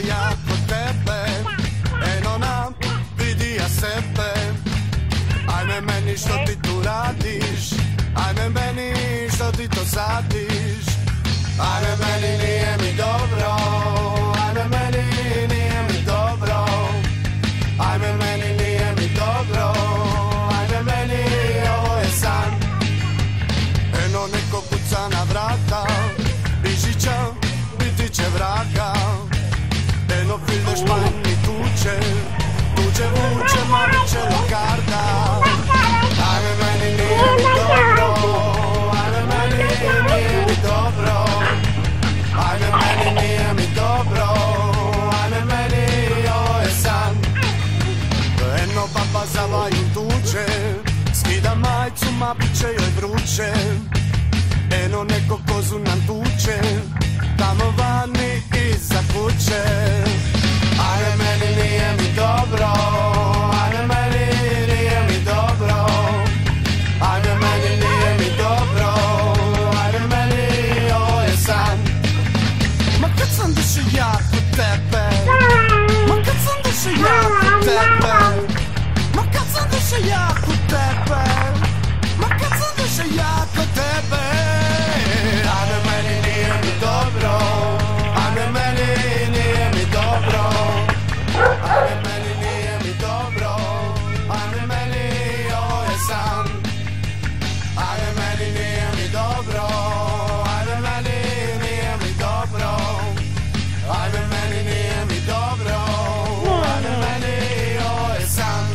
Ja kod tebe, eno nam, vidi ja sebe. Ajme meni što ti tu radiš, ajme meni što ti to sadiš. Ajme meni nije mi dobro, ajme meni nije mi dobro. Ajme meni nije mi dobro, ajme meni ovo je san. Eno neko kuca na vrata, biži će, biti će vraga. Eno filde španji tuče, tuče vuče, mariće lokarda. Ajme meni nije mi dobro, ajme meni nije mi dobro. Ajme meni nije mi dobro, ajme meni ovo je san. Eno baba zavaju tuče, skida majcu, ma bit će joj vruće. Eno neko kozu nam tuče, tamo vani iza kuće. Ajme meni nije mi dobro, ajme meni nije mi dobro. Ajme meni nije mi dobro, ajme meni ovo je san. Ma kad sam došao ja kod tebe, ma kad sam došao ja kod tebe, ma kad sam došao ja kod tebe, ma kad sam došao ja kod tebe. Ajme meni nije mi dobro, ajme meni nije mi dobro. Ajme meni nije mi dobro, ajme meni ovo je san. Ajme meni nije mi dobro, ajme meni nije mi dobro. Ajme meni nije mi dobro, ajme meni ovo je san.